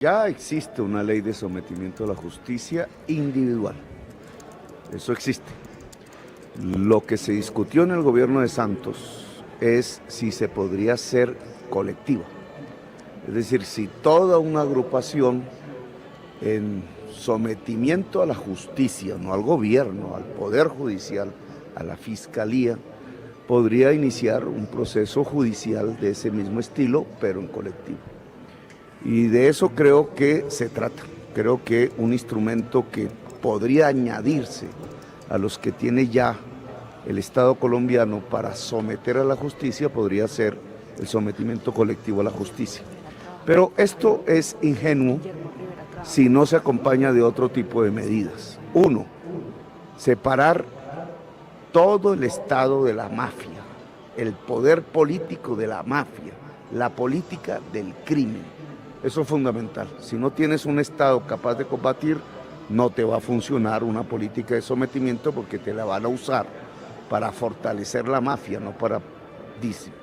Ya existe una ley de sometimiento a la justicia individual. Eso existe. Lo que se discutió en el gobierno de Santos es si se podría hacer colectiva. Es decir, si toda una agrupación en sometimiento a la justicia, no al gobierno, al poder judicial, a la fiscalía, podría iniciar un proceso judicial de ese mismo estilo, pero en colectivo. Y de eso creo que se trata. Creo que un instrumento que podría añadirse a los que tiene ya el Estado colombiano para someter a la justicia podría ser el sometimiento colectivo a la justicia. Pero esto es ingenuo si no se acompaña de otro tipo de medidas. Uno, separar todo el Estado de la mafia, el poder político de la mafia, la política del crimen. Eso es fundamental. Si no tienes un Estado capaz de combatir, no te va a funcionar una política de sometimiento porque te la van a usar para fortalecer la mafia, no para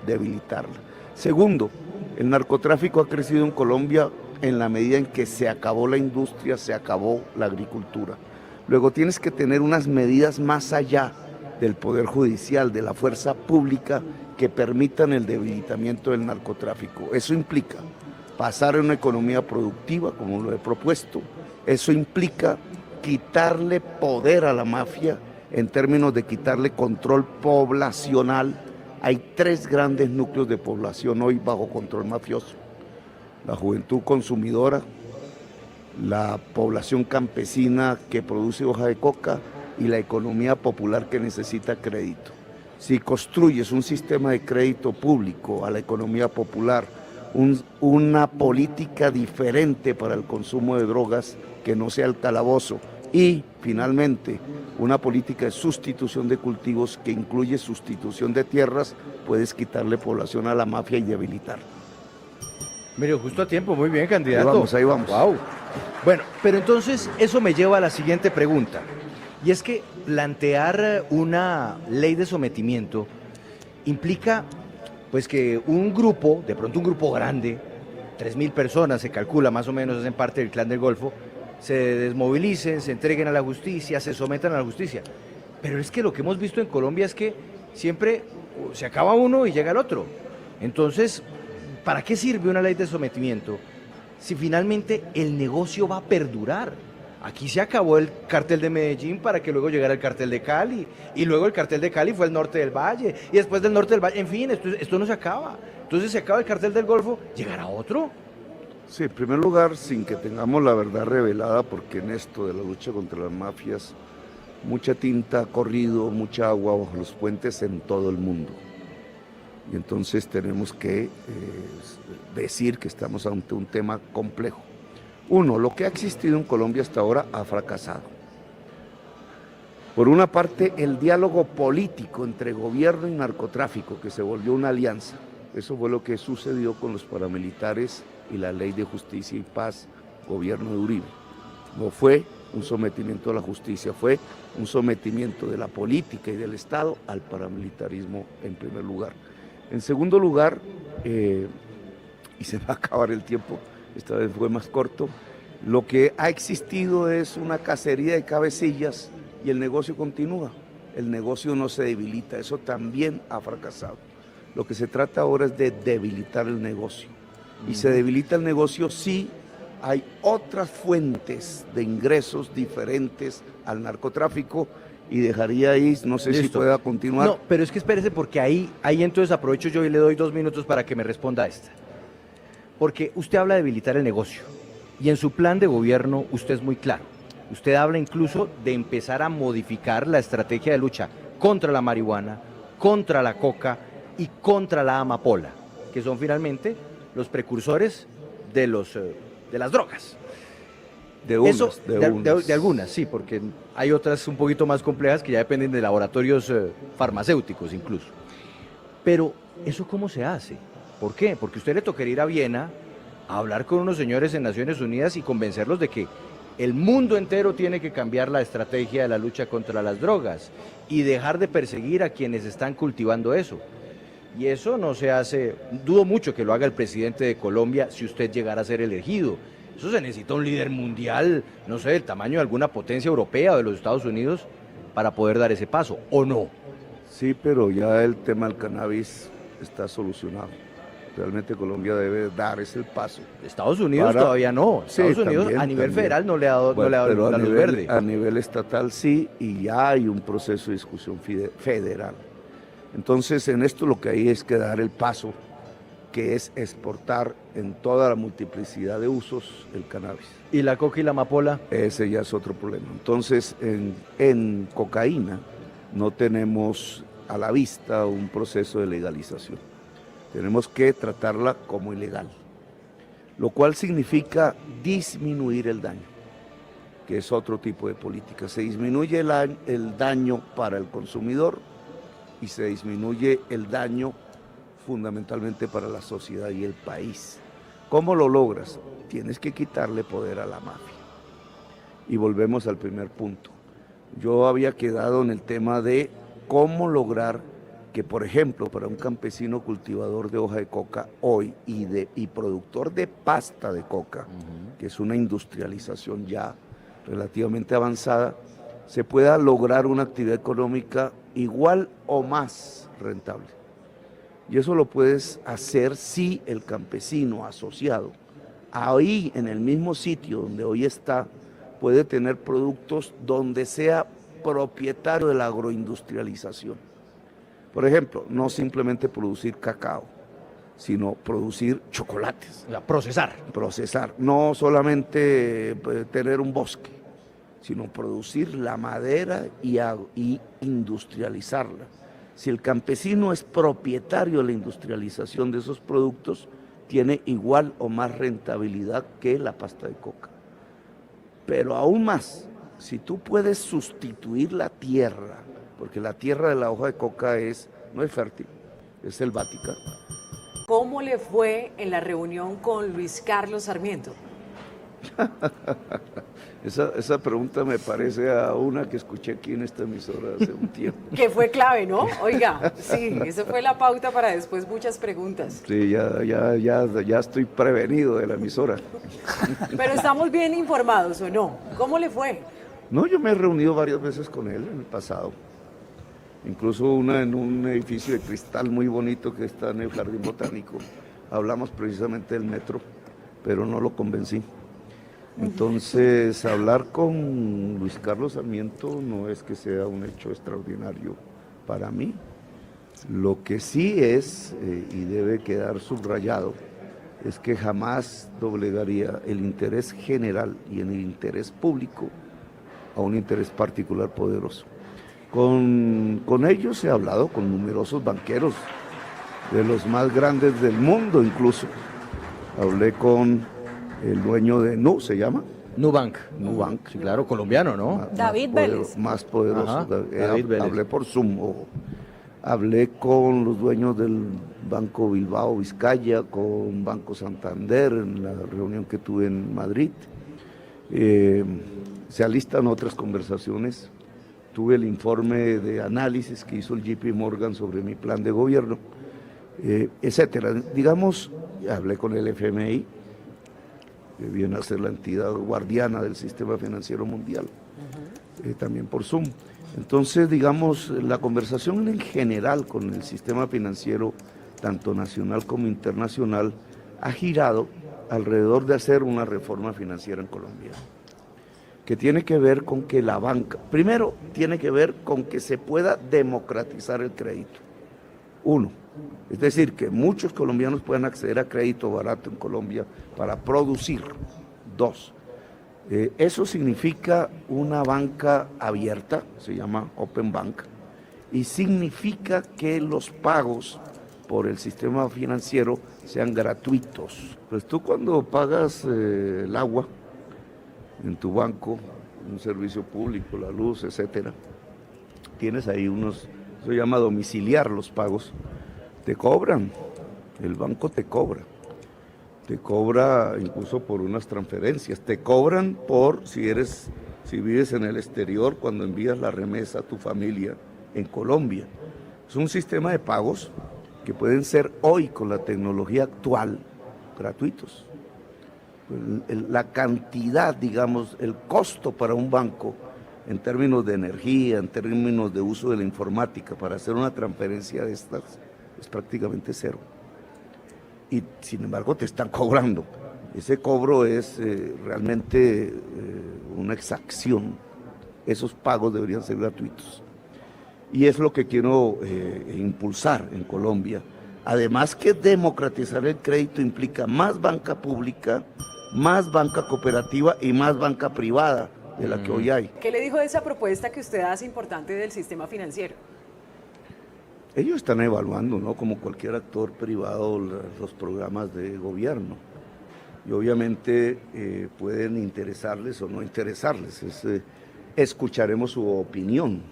debilitarla. Segundo, el narcotráfico ha crecido en Colombia en la medida en que se acabó la industria, se acabó la agricultura. Luego tienes que tener unas medidas más allá del Poder Judicial, de la fuerza pública, que permitan el debilitamiento del narcotráfico. Eso implica pasar a una economía productiva, como lo he propuesto. Eso implica quitarle poder a la mafia en términos de quitarle control poblacional. Hay 3 grandes núcleos de población hoy bajo control mafioso: la juventud consumidora, la población campesina que produce hoja de coca y la economía popular que necesita crédito. Si construyes un sistema de crédito público a la economía popular, una política diferente para el consumo de drogas que no sea el calabozo y, finalmente, una política de sustitución de cultivos que incluye sustitución de tierras, puedes quitarle población a la mafia y debilitarla. Mire, justo a tiempo, muy bien, candidato. Ahí vamos. Wow. Bueno, pero entonces eso me lleva a la siguiente pregunta. Y es que plantear una ley de sometimiento implica pues que un grupo, de pronto un grupo grande, 3.000 personas se calcula más o menos, hacen parte del Clan del Golfo, se desmovilicen, se entreguen a la justicia, se sometan a la justicia. Pero es que lo que hemos visto en Colombia es que siempre se acaba uno y llega el otro. Entonces, ¿para qué sirve una ley de sometimiento si finalmente el negocio va a perdurar? Aquí se acabó el cartel de Medellín para que luego llegara el cartel de Cali, y luego el cartel de Cali fue el norte del Valle, y después del norte del Valle, en fin, esto no se acaba. Entonces se acaba el cartel del Golfo, ¿llegará otro? Sí, en primer lugar, sin que tengamos la verdad revelada, porque en esto de la lucha contra las mafias, mucha tinta ha corrido, mucha agua bajo los puentes en todo el mundo. Y entonces tenemos que decir que estamos ante un tema complejo. Uno, lo que ha existido en Colombia hasta ahora ha fracasado. Por una parte, el diálogo político entre gobierno y narcotráfico, que se volvió una alianza. Eso fue lo que sucedió con los paramilitares y la Ley de Justicia y Paz, gobierno de Uribe. No fue un sometimiento a la justicia, fue un sometimiento de la política y del Estado al paramilitarismo en primer lugar. En segundo lugar, y se va a acabar el tiempo, esta vez fue más corto, lo que ha existido es una cacería de cabecillas y el negocio continúa. El negocio no se debilita, eso también ha fracasado. Lo que se trata ahora es de debilitar el negocio. Y se debilita el negocio si hay otras fuentes de ingresos diferentes al narcotráfico, y dejaría ahí, no sé si pueda continuar. No, pero es que espérese, porque ahí entonces aprovecho yo y le doy 2 minutos para que me responda a esta. Porque usted habla de debilitar el negocio y en su plan de gobierno usted es muy claro. Usted habla incluso de empezar a modificar la estrategia de lucha contra la marihuana, contra la coca y contra la amapola, que son finalmente los precursores de las drogas. De algunas, sí, porque hay otras un poquito más complejas que ya dependen de laboratorios farmacéuticos incluso. Pero, ¿eso cómo se hace? ¿Por qué? Porque usted le tocaría ir a Viena a hablar con unos señores en Naciones Unidas y convencerlos de que el mundo entero tiene que cambiar la estrategia de la lucha contra las drogas y dejar de perseguir a quienes están cultivando eso. Y eso no se hace, dudo mucho que lo haga el presidente de Colombia si usted llegara a ser elegido. Eso se necesita un líder mundial, no sé, del tamaño de alguna potencia europea o de los Estados Unidos para poder dar ese paso, ¿o no? Sí, pero ya el tema del cannabis está solucionado. Realmente Colombia debe dar ese paso. Estados Unidos todavía no. Sí, Estados Unidos también, a nivel también. federal no le ha dado, Bueno, no le ha pero dado la luz verde. a nivel estatal sí, y ya hay un proceso de discusión federal. Entonces, en esto lo que hay es que dar el paso, que es exportar en toda la multiplicidad de usos el cannabis. ¿Y la coca y la amapola? Ese ya es otro problema. Entonces, en cocaína no tenemos a la vista un proceso de legalización. Tenemos que tratarla como ilegal, lo cual significa disminuir el daño, que es otro tipo de política. Se disminuye el daño para el consumidor y se disminuye el daño fundamentalmente para la sociedad y el país. ¿Cómo lo logras? Tienes que quitarle poder a la mafia. Y volvemos al primer punto. Yo había quedado en el tema de cómo lograr que, por ejemplo, para un campesino cultivador de hoja de coca hoy y productor de pasta de coca, que es una industrialización ya relativamente avanzada, se pueda lograr una actividad económica igual o más rentable. Y eso lo puedes hacer si el campesino asociado, ahí en el mismo sitio donde hoy está, puede tener productos donde sea propietario de la agroindustrialización. Por ejemplo, no simplemente producir cacao, sino producir chocolates. O sea, procesar. Procesar, no solamente tener un bosque, sino producir la madera y industrializarla. Si el campesino es propietario de la industrialización de esos productos, tiene igual o más rentabilidad que la pasta de coca. Pero aún más, si tú puedes sustituir la tierra, porque la tierra de la hoja de coca no es fértil, es selvática. ¿Cómo le fue en la reunión con Luis Carlos Sarmiento? Esa pregunta me parece a una que escuché aquí en esta emisora hace un tiempo. Que fue clave, ¿no? Oiga, sí, esa fue la pauta para después muchas preguntas. Sí, ya estoy prevenido de la emisora. Pero estamos bien informados, ¿o no? ¿Cómo le fue? No, yo me he reunido varias veces con él en el pasado. Incluso una en un edificio de cristal muy bonito que está en el Jardín Botánico. Hablamos precisamente del metro, pero no lo convencí. Entonces, hablar con Luis Carlos Sarmiento no es que sea un hecho extraordinario para mí. Lo que sí es, y debe quedar subrayado, es que jamás doblegaría el interés general y el interés público a un interés particular poderoso. Con ellos he hablado, con numerosos banqueros, de los más grandes del mundo incluso. Hablé con el dueño de se llama Nubank. Nubank. Sí, claro, colombiano, ¿no? David Vélez. Más poderoso. Ajá, David Vélez. Hablé por Zoom. Hablé con los dueños del Banco Bilbao Vizcaya, con Banco Santander, en la reunión que tuve en Madrid. Se alistan otras conversaciones. Tuve el informe de análisis que hizo el JP Morgan sobre mi plan de gobierno, etcétera. Digamos, hablé con el FMI, que viene a ser la entidad guardiana del sistema financiero mundial, también por Zoom. Entonces, digamos, la conversación en general con el sistema financiero, tanto nacional como internacional, ha girado alrededor de hacer una reforma financiera en Colombia, que tiene que ver con que la banca, primero, tiene que ver con que se pueda democratizar el crédito. Uno, es decir, que muchos colombianos puedan acceder a crédito barato en Colombia para producir. Dos, eso significa una banca abierta, se llama Open Bank, y significa que los pagos por el sistema financiero sean gratuitos. Pues tú cuando pagas el agua en tu banco, un servicio público, la luz, etcétera, tienes ahí eso se llama domiciliar los pagos, te cobran, el banco te cobra incluso por unas transferencias, te cobran si vives en el exterior, cuando envías la remesa a tu familia en Colombia. Es un sistema de pagos que pueden ser hoy, con la tecnología actual, gratuitos. la cantidad, digamos, el costo para un banco en términos de energía, en términos de uso de la informática para hacer una transferencia de estas es prácticamente cero. Y sin embargo te están cobrando. Ese cobro es realmente una exacción. Esos pagos deberían ser gratuitos. Y es lo que quiero impulsar en Colombia. Además que democratizar el crédito implica más banca pública, más banca cooperativa y más banca privada de la que hoy hay. ¿Qué le dijo de esa propuesta que usted hace importante del sistema financiero? Ellos están evaluando, ¿no?, como cualquier actor privado, los programas de gobierno. Y obviamente pueden interesarles o no interesarles. Escucharemos su opinión,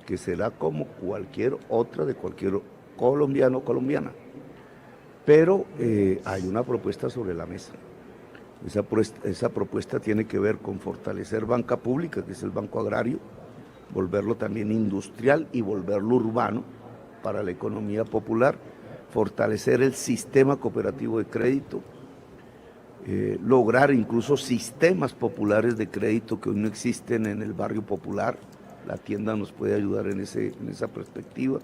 que será como cualquier otra de cualquier colombiano o colombiana. Pero hay una propuesta sobre la mesa. Esa propuesta tiene que ver con fortalecer banca pública, que es el banco agrario, volverlo también industrial y volverlo urbano para la economía popular, fortalecer el sistema cooperativo de crédito, lograr incluso sistemas populares de crédito que hoy no existen en el barrio popular. La tienda nos puede ayudar en esa perspectiva.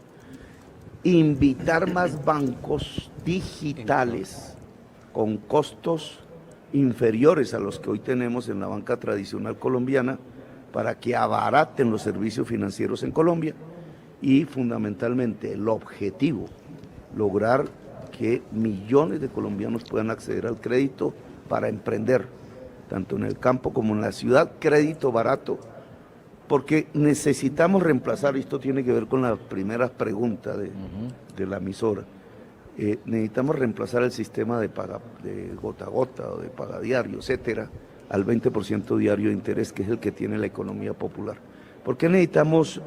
Invitar más bancos digitales con costos inferiores a los que hoy tenemos en la banca tradicional colombiana para que abaraten los servicios financieros en Colombia y fundamentalmente el objetivo, lograr que millones de colombianos puedan acceder al crédito para emprender, tanto en el campo como en la ciudad, crédito barato, porque necesitamos reemplazar, y esto tiene que ver con la primera pregunta de la emisora, necesitamos reemplazar el sistema de gota a gota o de paga diario, etcétera, al 20% diario de interés, que es el que tiene la economía popular. ¿Por qué necesitamos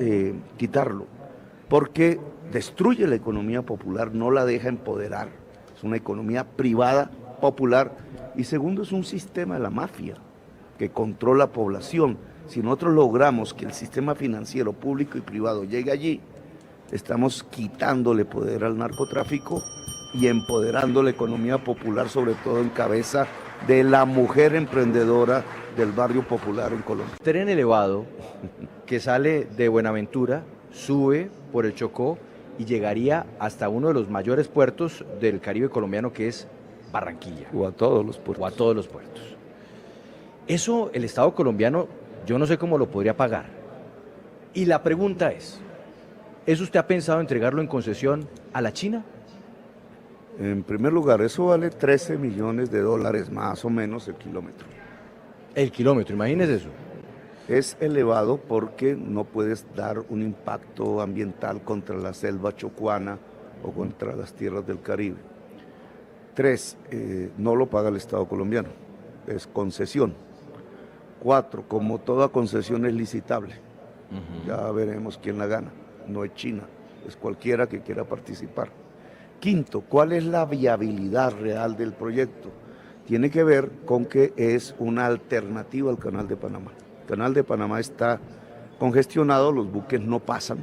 quitarlo? Porque destruye la economía popular, no la deja empoderar, es una economía privada, popular, y segundo, es un sistema de la mafia que controla población. Si nosotros logramos que el sistema financiero público y privado llegue allí, estamos quitándole poder al narcotráfico y empoderando la economía popular, sobre todo en cabeza de la mujer emprendedora del barrio popular en Colombia. Tren elevado que sale de Buenaventura, sube por el Chocó y llegaría hasta uno de los mayores puertos del Caribe colombiano, que es Barranquilla. O a todos los puertos. O a todos los puertos. Eso el Estado colombiano, yo no sé cómo lo podría pagar. Y la pregunta es, ¿eso usted ha pensado entregarlo en concesión a la China? En primer lugar, eso vale 13 millones de dólares más o menos el kilómetro. El kilómetro, imagínese eso. Es elevado porque no puedes dar un impacto ambiental contra la selva chocuana o contra las tierras del Caribe. 3, no lo paga el Estado colombiano, es concesión. 4, como toda concesión es licitable, ya veremos quién la gana, no es China, es cualquiera que quiera participar. 5, ¿cuál es la viabilidad real del proyecto? Tiene que ver con que es una alternativa al Canal de Panamá. El Canal de Panamá está congestionado, los buques no pasan,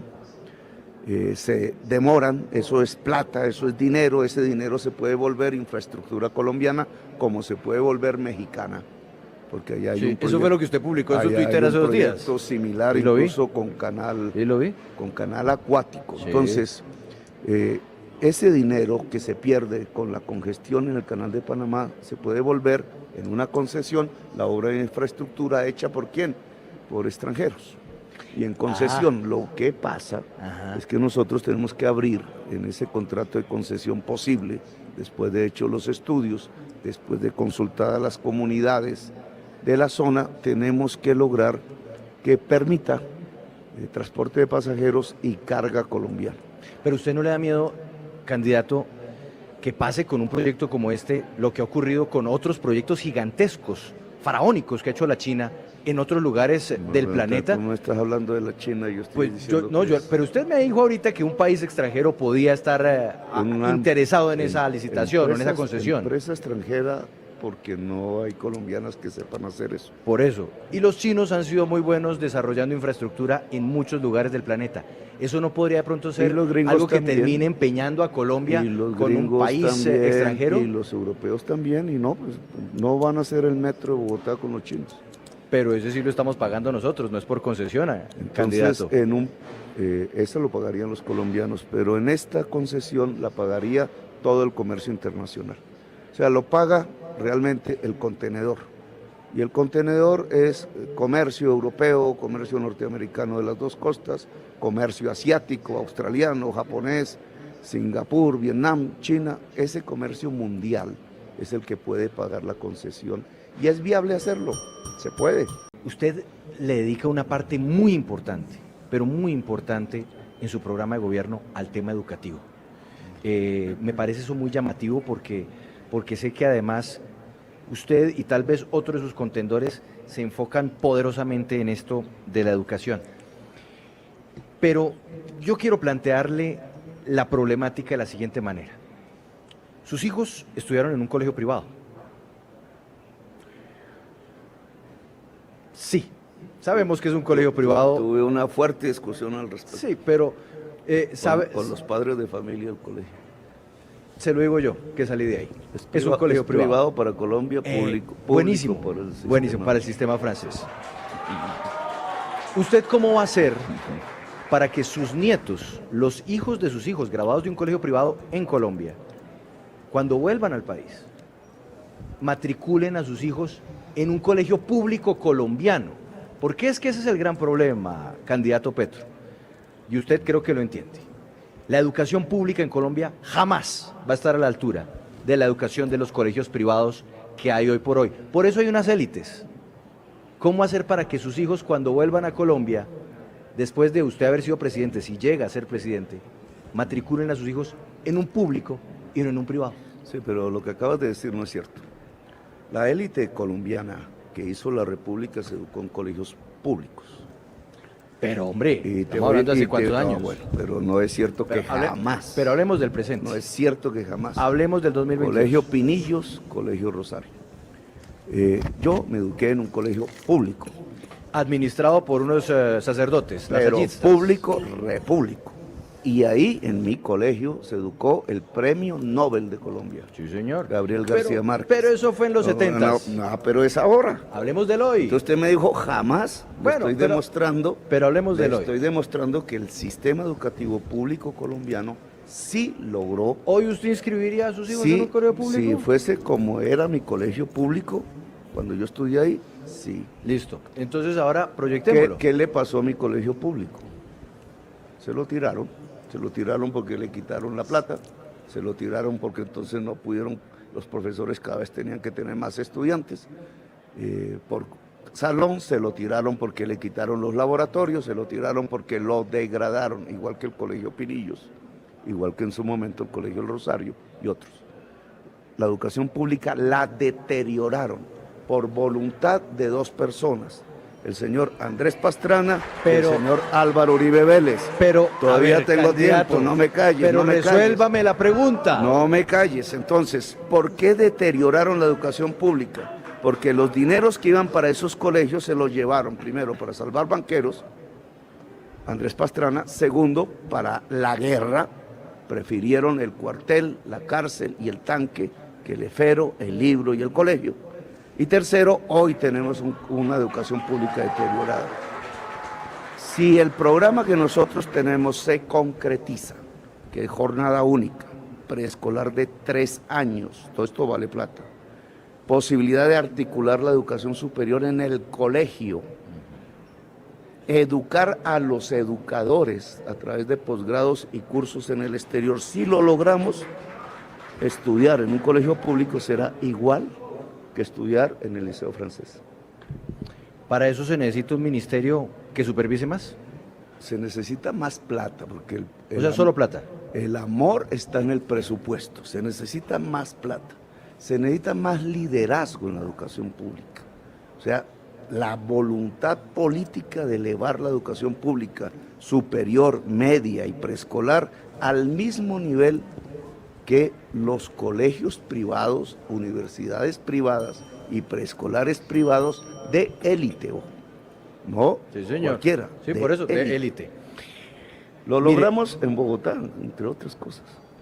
se demoran, eso es plata, eso es dinero, ese dinero se puede volver infraestructura colombiana como se puede volver mexicana. Porque allá hay un proyecto, eso fue lo que usted publicó en su Twitter hace 2 días. Un proyecto similar incluso con canal, con canal acuático. Sí. Entonces, ese dinero que se pierde con la congestión en el Canal de Panamá se puede volver en una concesión, la obra de infraestructura hecha ¿por quién? Por extranjeros. Y en concesión lo que pasa es que nosotros tenemos que abrir en ese contrato de concesión posible, después de hecho los estudios, después de consultadas las comunidades de la zona, tenemos que lograr que permita transporte de pasajeros y carga colombiana. Pero ¿usted no le da miedo, candidato, que pase con un proyecto como este lo que ha ocurrido con otros proyectos gigantescos, faraónicos que ha hecho la China en otros lugares del planeta? Tú no estás hablando de la China, yo estoy diciendo pero usted me dijo ahorita que un país extranjero podía estar interesado en esa licitación, en esa concesión. Empresa extranjera porque no hay colombianas que sepan hacer eso. Por eso. Y los chinos han sido muy buenos desarrollando infraestructura en muchos lugares del planeta. ¿Eso no podría de pronto ser los gringos algo que también. termine empeñando a Colombia Y los con un gringos país también, extranjero? y los europeos también, y no, pues no van a hacer el metro de Bogotá con los chinos. Pero ese sí lo estamos pagando nosotros, no es por concesión, Entonces, candidato. eso lo pagarían los colombianos, pero en esta concesión la pagaría todo el comercio internacional. O sea, lo paga realmente el contenedor. Y el contenedor es comercio europeo, comercio norteamericano de las dos costas, comercio asiático, australiano, japonés, Singapur, Vietnam, China. Ese comercio mundial es el que puede pagar la concesión. Y es viable hacerlo, se puede. Usted le dedica una parte muy importante, pero muy importante en su programa de gobierno al tema educativo. Me parece eso muy llamativo porque sé que además usted y tal vez otros de sus contendores se enfocan poderosamente en esto de la educación. Pero yo quiero plantearle la problemática de la siguiente manera. Sus hijos estudiaron en un colegio privado. Sí, sabemos que es un colegio privado. Tuve una fuerte discusión al respecto. Sí, pero sabe, Con los padres de familia del colegio. se lo digo yo, que salí de ahí. Es un Priva- colegio es privado. para Colombia, público Buenísimo, para el sistema. buenísimo para el sistema francés. ¿Usted cómo va a hacer para que sus nietos, los hijos de sus hijos, graduados de un colegio privado en Colombia, cuando vuelvan al país, matriculen a sus hijos en un colegio público colombiano? Porque es que ese es el gran problema, candidato Petro. Y usted creo que lo entiende. La educación pública en Colombia jamás va a estar a la altura de la educación de los colegios privados que hay hoy por hoy. Por eso hay unas élites. ¿Cómo hacer para que sus hijos cuando vuelvan a Colombia, después de usted haber sido presidente, si llega a ser presidente, matriculen a sus hijos en un público y no en un privado? Sí, pero lo que acabas de decir no es cierto. La élite colombiana que hizo la República se educó en colegios públicos. Pero hombre, Y estamos hablando hace cuántos no, años. bueno, pero no es cierto que Pero hable- jamás. Pero hablemos del presente. No es cierto que jamás. Hablemos del 2020. Colegio Pinillos, Colegio Rosario. Yo me eduqué en un colegio público, Administrado por unos sacerdotes, pero lasallistas. público, repúblico. Y ahí en mi colegio se educó el Premio Nobel de Colombia, Sí, señor. Gabriel García Márquez. Pero eso fue en los 70. No, pero es ahora. Hablemos del hoy. Entonces usted me dijo jamás. Bueno, pero hablemos del hoy. Estoy demostrando que el sistema educativo público colombiano sí logró. ¿Hoy usted inscribiría a sus hijos Sí, en un colegio público? si fuese como era mi colegio público, cuando yo estudié ahí, sí. Listo. Entonces ahora proyectémoslo. ¿Qué le pasó a mi colegio público? Se lo tiraron porque le quitaron la plata, se lo tiraron porque entonces no pudieron, los profesores cada vez tenían que tener más estudiantes. Por salón se lo tiraron porque le quitaron los laboratorios, se lo tiraron porque lo degradaron, igual que el Colegio Pinillos, igual que en su momento el Colegio El Rosario y otros. La educación pública la deterioraron por voluntad de dos personas, el señor Andrés Pastrana y el señor Álvaro Uribe Vélez. Pero Todavía a ver, tengo candidato, tiempo, no me calles. Pero no me resuélvame la pregunta. calles. No me calles. Entonces, ¿por qué deterioraron la educación pública? Porque los dineros que iban para esos colegios se los llevaron, primero, para salvar banqueros, Andrés Pastrana, segundo, para la guerra, prefirieron el cuartel, la cárcel y el tanque que el esfero, el libro y el colegio. Y tercero, hoy tenemos una educación pública deteriorada. Si el programa que nosotros tenemos se concretiza, que es jornada única, preescolar de 3 años, todo esto vale plata, posibilidad de articular la educación superior en el colegio, educar a los educadores a través de posgrados y cursos en el exterior, si lo logramos, estudiar en un colegio público será igual que estudiar en el Liceo Francés. ¿Para eso se necesita un ministerio que supervise más? Se necesita más plata, porque O sea, solo plata. el amor está en el presupuesto, se necesita más plata, se necesita más liderazgo en la educación pública. O sea, la voluntad política de elevar la educación pública superior, media y preescolar al mismo nivel que los colegios privados, universidades privadas y preescolares privados de élite, ojo, no Sí, señor. cualquiera. Sí, por eso, de élite. Lo logramos en Bogotá, entre otras cosas.